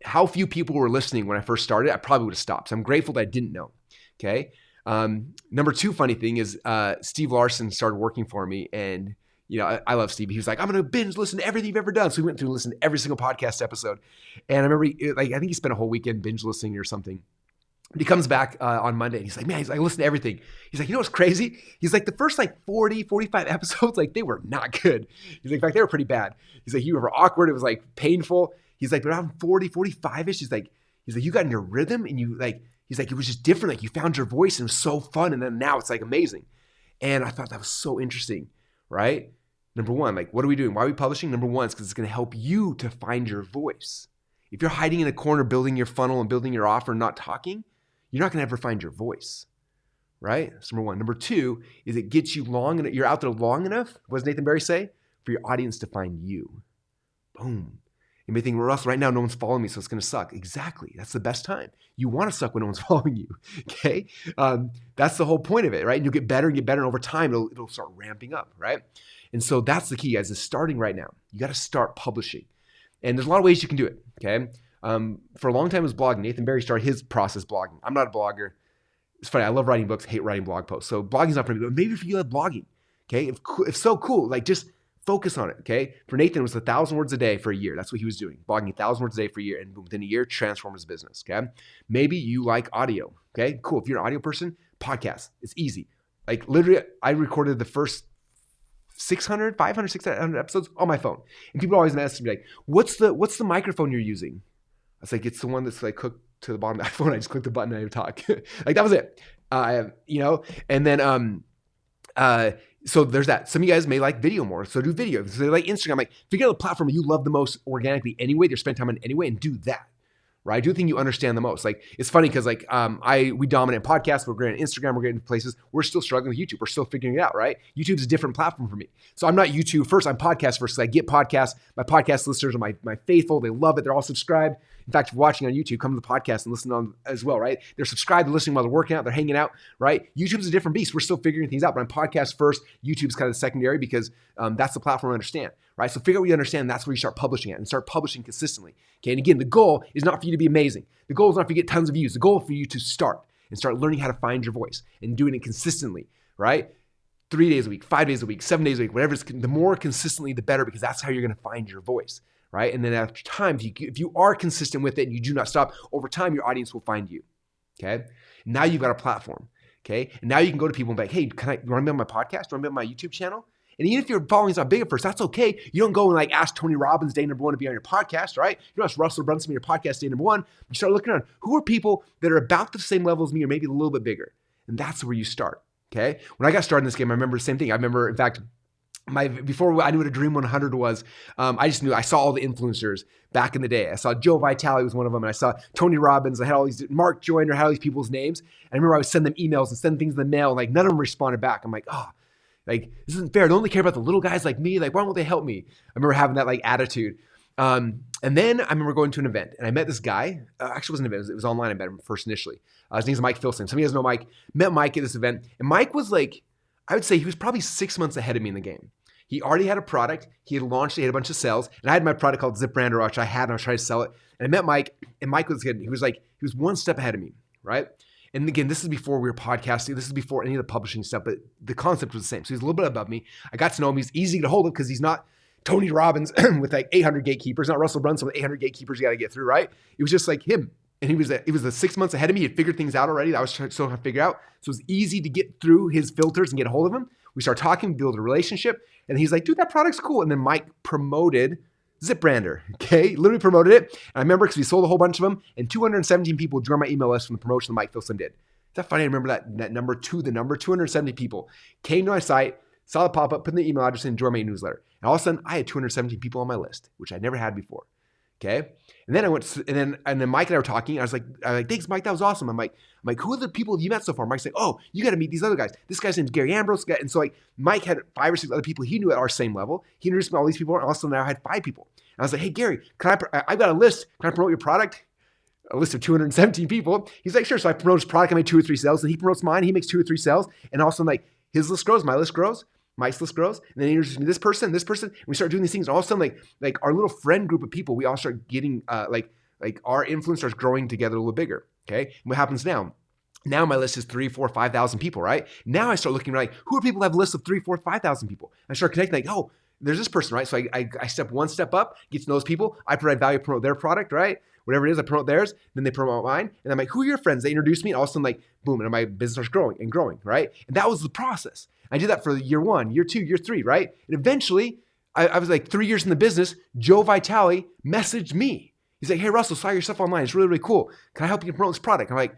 how few people were listening when I first started, I probably would have stopped. So I'm grateful that I didn't know. Okay. Number two, funny thing is Steve Larson started working for me and I love Steve. He was like, I'm going to binge listen to everything you've ever done. So we went through and listened to every single podcast episode. And I remember, I think he spent a whole weekend binge listening or something. But he comes back on Monday and he's like, man, I listened to everything. He's like, you know what's crazy? He's like, the first like 40, 45 episodes, like they were not good. He's like, in fact, they were pretty bad. He's like, you were awkward. It was like painful. He's like, but around 40, 45-ish, he's like, you got in your rhythm and you like, he's like, it was just different. Like you found your voice and it was so fun. And then now it's like amazing. And I thought that was so interesting, right? Number one, like, what are we doing? Why are we publishing? Number one, it's because it's going to help you to find your voice. If you're hiding in a corner, building your funnel and building your offer and not talking, you're not going to ever find your voice, right? That's number one. Number two is it gets you you're out there long enough, what does Nathan Barry say? For your audience to find you. Boom. You may think, well, Russ, right now no one's following me, so it's going to suck. Exactly. That's the best time. You want to suck when no one's following you, okay? That's the whole point of it, right? And you'll get better and get better, and over time, it'll start ramping up, right? And so that's the key, guys, is starting right now. You got to start publishing. And there's a lot of ways you can do it, okay? For a long time, it was blogging. Nathan Barry started his process blogging. I'm not a blogger. It's funny. I love writing books, hate writing blog posts. So blogging's not for me, but maybe for you, love blogging, okay? If so, cool. Like just focus on it, okay? For Nathan, it was 1,000 words a day for a year. That's what he was doing, blogging 1,000 words a day for a year. And within a year, transform his business, okay? Maybe you like audio, okay? Cool. If you're an audio person, podcast. It's easy. Like literally, I recorded the first 600 episodes on my phone. And people always ask me like, what's the microphone you're using? I was like, it's the one that's like hooked to the bottom of the iPhone. I just click the button and I talk. Like that was it. And then, so there's that. Some of you guys may like video more. So do video. So they like Instagram. Like figure out the platform you love the most organically anyway. You're spending time on anyway and do that. right? I do think you understand the most. Like, it's funny because like we dominate podcasts, we're great on Instagram, we're great in places. We're still struggling with YouTube. We're still figuring it out, right? YouTube's a different platform for me. So I'm not YouTube first, I'm podcast first. I get podcasts. My podcast listeners are my faithful. They love it. They're all subscribed. In fact, if you're watching on YouTube, come to the podcast and listen on as well, right? They're subscribed, they're listening while they're working out, they're hanging out, right? YouTube's a different beast. We're still figuring things out, but I'm podcast first. YouTube's kind of secondary because that's the platform I understand, right? So figure out what you understand. That's where you start publishing at and start publishing consistently. Okay, and again, the goal is not for you to be amazing. The goal is not for you to get tons of views. The goal is for you to start learning how to find your voice and doing it consistently, right? 3 days a week, 5 days a week, 7 days a week, whatever. The more consistently, the better, because that's how you're going to find your voice, right? And then after time, if you are consistent with it and you do not stop, over time, your audience will find you, okay? Now you've got a platform, okay? And now you can go to people and be like, hey, you want to be on my podcast? Do you want to be on my YouTube channel? And even if your following's not big at first, that's okay. You don't go and like ask Tony Robbins day number one to be on your podcast, right? You don't ask Russell Brunson to be on your podcast day number one. You start looking around. Who are people that are about the same level as me or maybe a little bit bigger? And that's where you start, okay? When I got started in this game, I remember the same thing. I remember, in fact, before I knew what a Dream 100 was, I just knew, I saw all the influencers back in the day. I saw Joe Vitale was one of them, and I saw Tony Robbins. I had all these, Mark Joyner, I had all these people's names. And I remember I would send them emails and send things in the mail, and like none of them responded back. I'm like, like, this isn't fair. They only care about the little guys like me. Like, why won't they help me? I remember having that like attitude. And then I remember going to an event and I met this guy. Actually, it wasn't an event. It was online. I met him first initially. His name's Mike Filson. Some of you guys know Mike. Met Mike at this event. And Mike was like, I would say he was probably 6 months ahead of me in the game. He already had a product. He had launched, he had a bunch of sales. And I had my product called Zip Brander, which I had, and I was trying to sell it. And I met Mike, and Mike was good. He was one step ahead of me, right? And again, this is before we were podcasting. This is before any of the publishing stuff, but the concept was the same. So he's a little bit above me. I got to know him. He's easy to get a hold of because he's not Tony Robbins with like 800 gatekeepers, not Russell Brunson with 800 gatekeepers you got to get through, right? It was just like him. And he was the 6 months ahead of me. He had figured things out already that I was still trying to figure out. So it was easy to get through his filters and get a hold of him. We started talking, build a relationship. And he's like, dude, that product's cool. And then Mike promoted Zip Brander, okay? Literally promoted it. And I remember because we sold a whole bunch of them, and 217 people joined my email list from the promotion that Mike Filson did. Is that funny? I remember that number, 270 people came to my site, saw the pop-up, put in the email address, and joined my newsletter. And all of a sudden, I had 217 people on my list, which I never had before, okay? And then and then Mike and I were talking. I was like, thanks, Mike, that was awesome. I'm like, who are the people you met so far? Mike's like, oh, you got to meet these other guys. This guy's name's Gary Ambrose. And so like Mike had 5 or 6 other people he knew at our same level. He introduced me to all these people, and also now I had 5 people. And I was like, hey, Gary, I've got a list. Can I promote your product? A list of 217 people. He's like, sure. So I promote his product. I made 2 or 3 sales. And he promotes mine. He makes 2 or 3 sales. And also like his list grows, my list grows, Mike's list grows. And then he introduces me to this person. And we start doing these things. And all of a sudden, like our little friend group of people, we all start getting like our influence starts growing together a little bigger. Okay. And what happens now? Now my list is 3, 4, 5,000 people, right? Now I start looking like, who are people that have lists of 3, 4, 5,000 people? I start connecting like, oh, there's this person, right? So I step one step up, get to know those people. I provide value, promote their product, right? Whatever it is, I promote theirs, then they promote mine. And I'm like, who are your friends? They introduce me, and all of a sudden, like, boom, and my business starts growing and growing, right? And that was the process. I did that for year 1, year 2, year 3, right? And eventually, I was like 3 years in the business, Joe Vitale messaged me. He's like, hey, Russell, saw your stuff online. It's really, really cool. Can I help you promote this product? I'm like,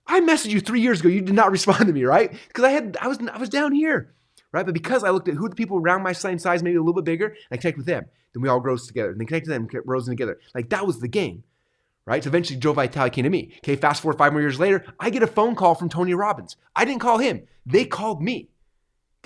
I messaged you 3 years ago. You did not respond to me, right? Because I was down here, right? But because I looked at who are the people around my same size, maybe a little bit bigger, and I connect with them, then we all grows together. And then connect to them, grows together. Like that was the game, right? So eventually Joe Vitale came to me. Okay, fast forward 5 more years later, I get a phone call from Tony Robbins. I didn't call him. They called me.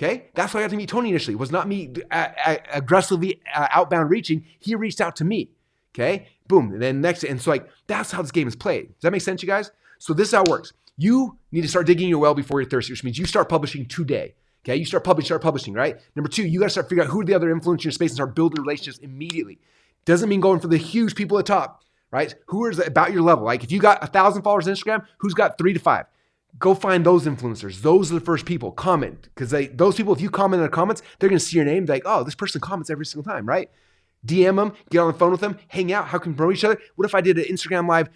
Okay, that's why I got to meet Tony initially. It was not me aggressively outbound reaching. He reached out to me. Okay, boom. And then and so like that's how this game is played. Does that make sense, you guys? So this is how it works. You need to start digging your well before you're thirsty, which means you start publishing today. Okay, you start publishing, right? Number 2, you got to start figuring out who are the other influencers in your space and start building relationships immediately. Doesn't mean going for the huge people at the top, right? Who is about your level? Like if you got 1,000 followers on Instagram, who's got 3 to 5? Go find those influencers. Those are the first people. Comment, because those people, if you comment in the comments, they're going to see your name. They're like, oh, this person comments every single time, right? DM them, get on the phone with them, hang out. How can we promote each other? What if I did an Instagram live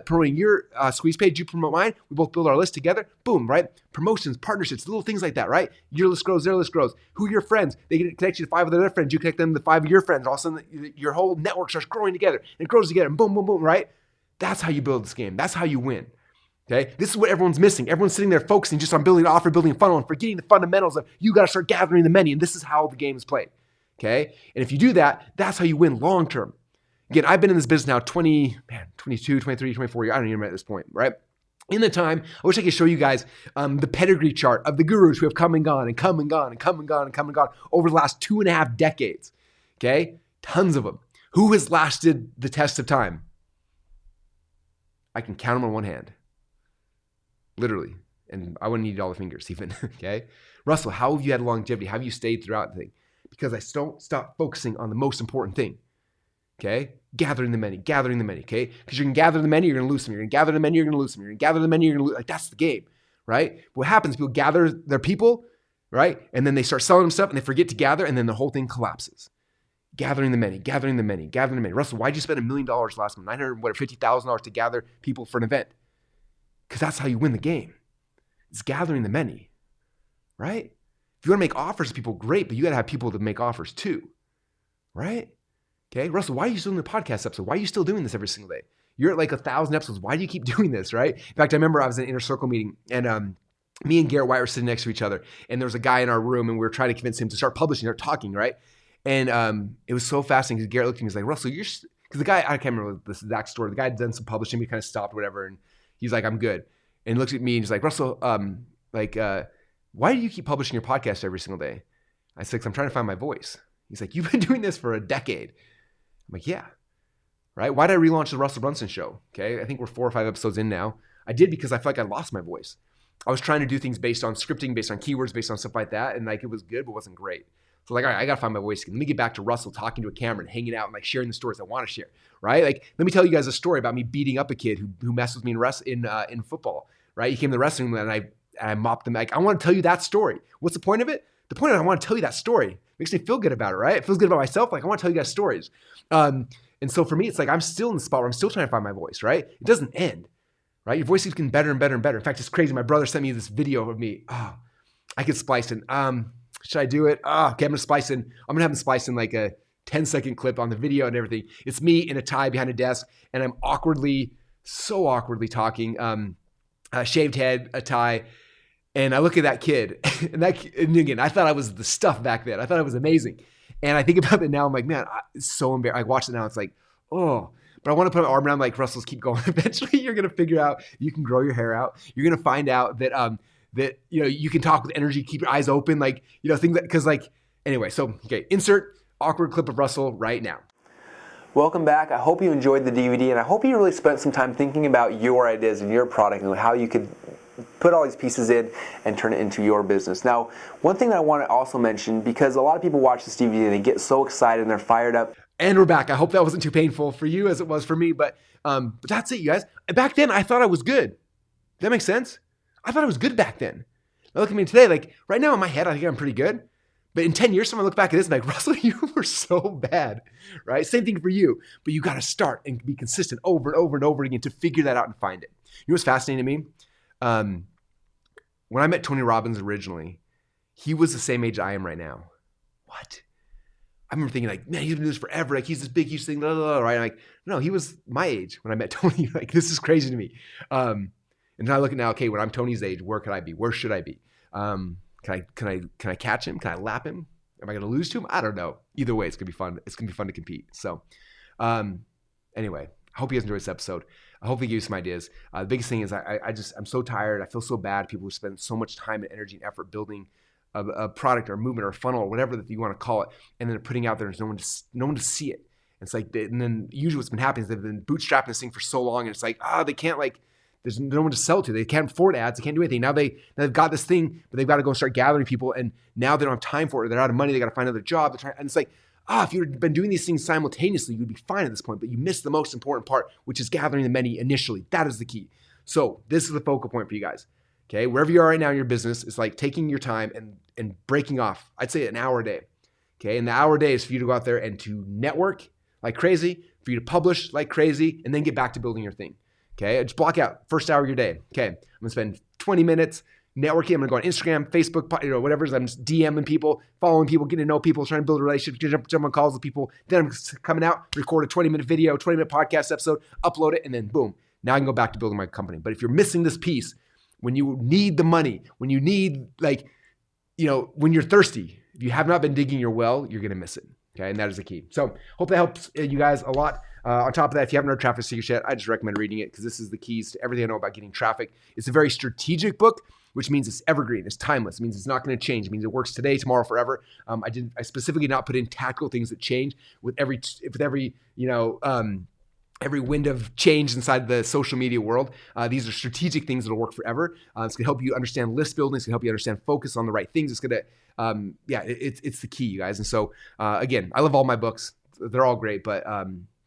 promoting your squeeze page, you promote mine, we both build our list together, boom, right? Promotions, partnerships, little things like that, right? Your list grows, their list grows. Who are your friends? They get connect you to 5 of their friends, you connect them to 5 of your friends. All of a sudden, your whole network starts growing together, and it grows together, and boom, boom, boom, right? That's how you build this game. That's how you win. Okay, this is what everyone's missing. Everyone's sitting there focusing just on building an offer, building a funnel, and forgetting the fundamentals of you got to start gathering the many, and this is how the game is played. Okay, and if you do that, that's how you win long term. Again, I've been in this business now 22, 23, 24 years. I don't even remember at this point, right? In the time, I wish I could show you guys the pedigree chart of the gurus who have come and gone and come and gone and come and gone and come and gone over the last 2.5 decades. Okay? Tons of them. Who has lasted the test of time? I can count them on one hand. Literally. And I wouldn't need all the fingers even. Okay? Russell, how have you had longevity? How have you stayed throughout the thing? Because I don't stop focusing on the most important thing. Okay? Gathering the many, okay? Because you can gather the many, you're going to lose some. You're going to gather the many, you're going to lose some. You're going to gather the many, you're going to lose. Like, that's the game, right? But what happens, people gather their people, right? And then they start selling them stuff and they forget to gather and then the whole thing collapses. Gathering the many. Russell, why'd you spend $1 million last month? $950,000 to gather people for an event? Because that's how you win the game. It's gathering the many, right? If you want to make offers to people, great, but you got to have people to make offers too, right? Okay, Russell, why are you still doing the podcast episode? Why are you still doing this every single day? You're at like 1,000 episodes. Why do you keep doing this, right? In fact, I remember I was in an inner circle meeting and me and Garrett White were sitting next to each other and there was a guy in our room and we were trying to convince him to start publishing, start talking, right? And it was so fascinating because Garrett looked at me and was like, Russell, because the guy, I can't remember the exact story. The guy had done some publishing, he kind of stopped or whatever. And he's like, I'm good. And he looks at me and he's like, Russell, why do you keep publishing your podcast every single day? I said, 'cause I'm trying to find my voice. He's like, you've been doing this for a decade. I'm like, yeah, right? Why did I relaunch the Russell Brunson show? Okay, I think we're 4 or 5 episodes in now. I did because I felt like I lost my voice. I was trying to do things based on scripting, based on keywords, based on stuff like that. And like, it was good, but wasn't great. So like, all right, I got to find my voice again. Let me get back to Russell talking to a camera and hanging out and like sharing the stories I want to share, right? Like, let me tell you guys a story about me beating up a kid who messed with me in football, right? He came to the wrestling room and I mopped him. Like, I want to tell you that story. What's the point of it? The point of it, I want to tell you that story. It makes me feel good about it, right? It feels good about myself. Like, I want to tell you guys stories. And so for me, it's like I'm still in the spot where I'm still trying to find my voice, right? It doesn't end, right? Your voice keeps getting better and better and better. In fact, it's crazy. My brother sent me this video of me. Oh, I could splice in. Should I do it? Okay, I'm going to splice in. I'm going to have him splice in like a 10-second clip on the video and everything. It's me in a tie behind a desk, and I'm so awkwardly talking. Shaved head, a tie. And I look at that kid, and again, I thought I was the stuff back then. I thought I was amazing. And I think about it now, I'm like, man, it's so embarrassing. I watch it now, it's like, oh. But I want to put my arm around like, Russell's keep going. Eventually, you're going to figure out, you can grow your hair out. You're going to find out that, you can talk with energy, keep your eyes open, like, things that, because like, anyway, so, okay, insert awkward clip of Russell right now. Welcome back. I hope you enjoyed the DVD, and I hope you really spent some time thinking about your ideas and your product and how you could put all these pieces in and turn it into your business. Now, one thing that I want to also mention, because a lot of people watch this DVD and they get so excited and they're fired up. And we're back. I hope that wasn't too painful for you as it was for me, but that's it, you guys. Back then, I thought I was good. Does that make sense? I thought I was good back then. Now look at me today, like right now in my head, I think I'm pretty good. But in 10 years, someone look back at this and like, Russell, you were so bad, right? Same thing for you, but you got to start and be consistent over and over and over again to figure that out and find it. You know what's fascinating to me? When I met Tony Robbins originally, he was the same age I am right now. What? I remember thinking like, man, he's been doing this forever. Like he's this big, huge thing, blah, blah, blah, right? I'm like, no, he was my age when I met Tony. Like this is crazy to me. And then I look at now, okay, when I'm Tony's age, where could I be? Where should I be? Can I catch him? Can I lap him? Am I going to lose to him? I don't know. Either way, it's going to be fun. It's going to be fun to compete. So anyway, I hope you guys enjoyed this episode. I hope it gives you some ideas. The biggest thing is I'm so tired. I feel so bad. People who spend so much time and energy and effort building a product or a movement or a funnel or whatever that you want to call it, and then they're putting out there, there's no one to see it. It's like, and then usually what's been happening is they've been bootstrapping this thing for so long, and it's like, they can't there's no one to sell to. They can't afford ads. They can't do anything. Now they've got this thing, but they've got to go start gathering people, and now they don't have time for it. They're out of money. They got to find another job. And it's like, if you'd been doing these things simultaneously, you'd be fine at this point, but you missed the most important part, which is gathering the many initially. That is the key. So this is the focal point for you guys. Okay, wherever you are right now in your business, it's like taking your time and breaking off. I'd say an hour a day. Okay, and the hour a day is for you to go out there and to network like crazy, for you to publish like crazy, and then get back to building your thing. Okay, just block out first hour of your day. Okay, I'm gonna spend 20 minutes networking. I'm gonna go on Instagram, Facebook, whatever. I'm just DMing people, following people, getting to know people, trying to build a relationship, jump on calls with people. Then I'm coming out, record a 20-minute video, 20-minute podcast episode, upload it, and then boom. Now I can go back to building my company. But if you're missing this piece, when you need the money, when you need when you're thirsty, if you have not been digging your well, you're gonna miss it. Okay, and that is the key. So hope that helps you guys a lot. On top of that, if you haven't read Traffic Secrets yet, I just recommend reading it because this is the keys to everything I know about getting traffic. It's a very strategic book, which means it's evergreen, it's timeless. It means it's not going to change. It means it works today, tomorrow, forever. I specifically not put in tactical things that change with every every wind of change inside the social media world. These are strategic things that'll work forever. It's going to help you understand list building. It's going to help you understand focus on the right things. It's going to, it's the key, you guys. And so, again, I love all my books. They're all great, but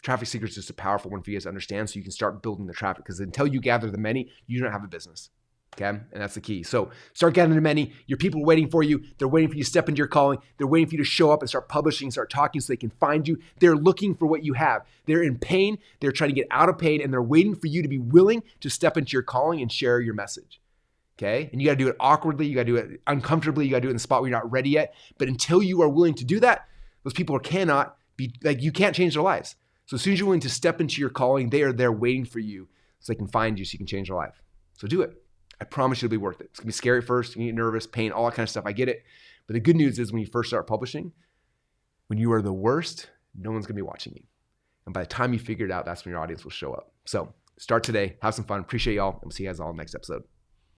Traffic Secrets is just a powerful one for you guys to understand so you can start building the traffic, because until you gather the many, you don't have a business. Okay. And that's the key. So start gathering the many. Your people are waiting for you. They're waiting for you to step into your calling. They're waiting for you to show up and start publishing, start talking so they can find you. They're looking for what you have. They're in pain. They're trying to get out of pain, and they're waiting for you to be willing to step into your calling and share your message. Okay. And you got to do it awkwardly. You got to do it uncomfortably. You got to do it in the spot where you're not ready yet. But until you are willing to do that, those people cannot be like, you can't change their lives. So as soon as you're willing to step into your calling, they are there waiting for you so they can find you so you can change their life. So do it. I promise you it'll be worth it. It's going to be scary at first. You get nervous, pain, all that kind of stuff. I get it. But the good news is when you first start publishing, when you are the worst, no one's going to be watching you. And by the time you figure it out, that's when your audience will show up. So start today. Have some fun. Appreciate y'all. And we'll see you guys all next episode.